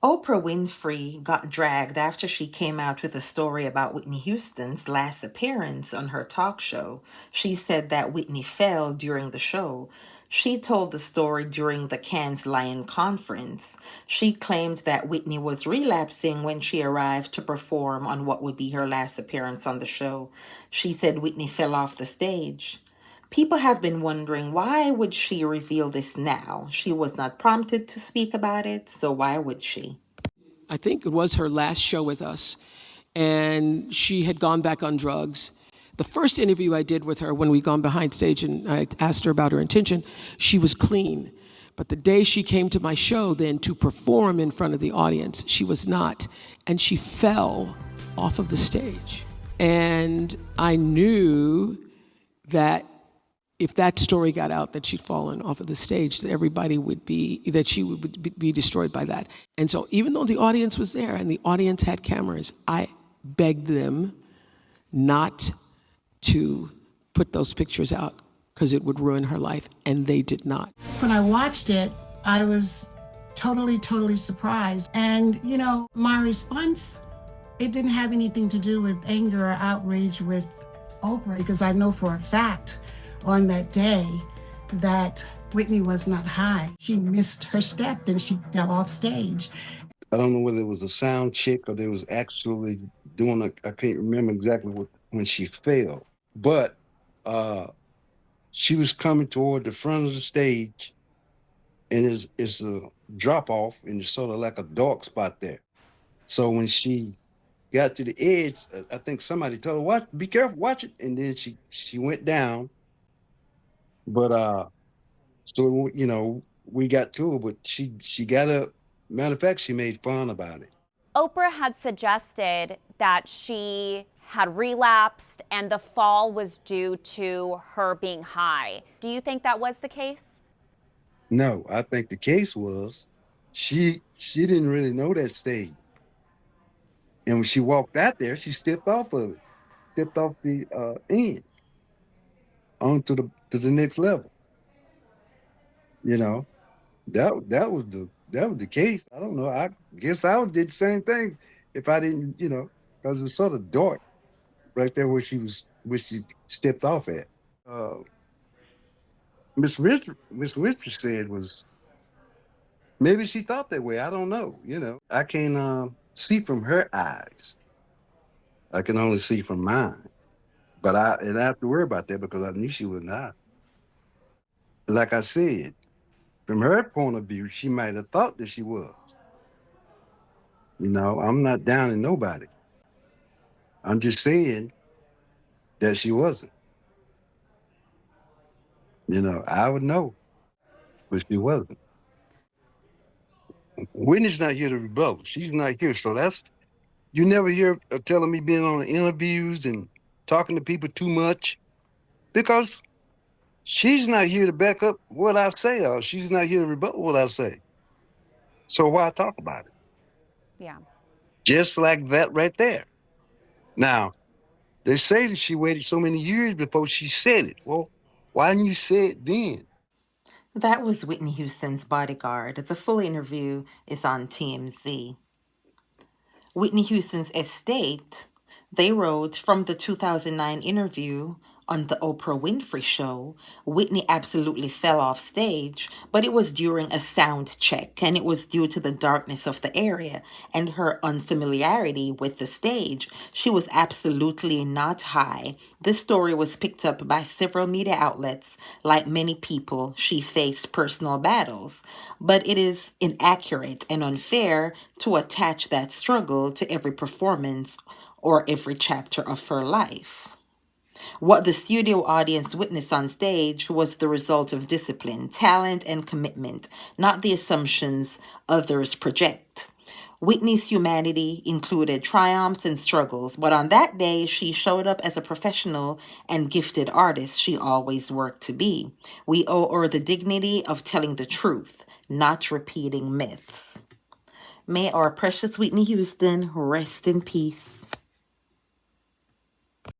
Oprah Winfrey got dragged after she came out with a story about Whitney Houston's last appearance on her talk show. She said that Whitney fell during the show. She told the story during the Cannes Lion conference. She claimed that Whitney was relapsing when she arrived to perform on what would be her last appearance on the show. She said Whitney fell off the stage. People have been wondering, why would she reveal this now? She was not prompted to speak about it, so why would she? I think it was her last show with us, and she had gone back on drugs. The first interview I did with her when we'd gone behind stage and I asked her about her intention, she was clean. But the day she came to my show then to perform in front of the audience, she was not. And she fell off of the stage. And I knew that if that story got out that she'd fallen off of the stage, that everybody would be, that she would be destroyed by that. And so even though the audience was there and the audience had cameras, I begged them not to put those pictures out because it would ruin her life, and they did not. When I watched it, I was totally surprised. And, my response, it didn't have anything to do with anger or outrage with Oprah, because I know for a fact on that day that Whitney was not high. She missed her step and she fell off stage. I don't know whether it was a sound check or they was actually doing I can't remember exactly when she fell. But she was coming toward the front of the stage, and it's a drop off and it's sort of like a dark spot there. So when she got to the edge, I think somebody told her, "Watch, be careful, watch it." And then she went down. But so we got to her, but she got up. Matter of fact, she made fun about it. Oprah had suggested that she had relapsed and the fall was due to her being high. Do you think that was the case? No, I think the case was she didn't really know that stage. And when she walked out there, she stepped off of it, stepped off the end onto the next level. That was the case. I don't know. I guess I would did the same thing if I didn't, because it was sort of dark right there where she stepped off at. Miss Winfrey said was maybe she thought that way. I don't know. I can't see from her eyes. I can only see from mine. But I didn't have to worry about that because I knew she was not. Like I said, from her point of view, she might have thought that she was. I'm not downing nobody. I'm just saying that she wasn't. I would know, but she wasn't. Whitney's not here to rebuttal. She's not here. So you never hear her telling me being on the interviews and talking to people too much, because she's not here to back up what I say, or she's not here to rebuttal what I say. So why talk about it? Yeah. Just like that right there. Now, they say that she waited so many years before she said it. Well, why didn't you say it then? That was Whitney Houston's bodyguard. The full interview is on TMZ. Whitney Houston's estate, they wrote from the 2009 interview on the Oprah Winfrey Show, Whitney absolutely fell off stage, but it was during a sound check, and it was due to the darkness of the area and her unfamiliarity with the stage. She was absolutely not high. This story was picked up by several media outlets. Like many people, she faced personal battles, but it is inaccurate and unfair to attach that struggle to every performance or every chapter of her life. What the studio audience witnessed on stage was the result of discipline, talent, and commitment, not the assumptions others project. Whitney's humanity included triumphs and struggles, but on that day, she showed up as a professional and gifted artist she always worked to be. We owe her the dignity of telling the truth, not repeating myths. May our precious Whitney Houston rest in peace.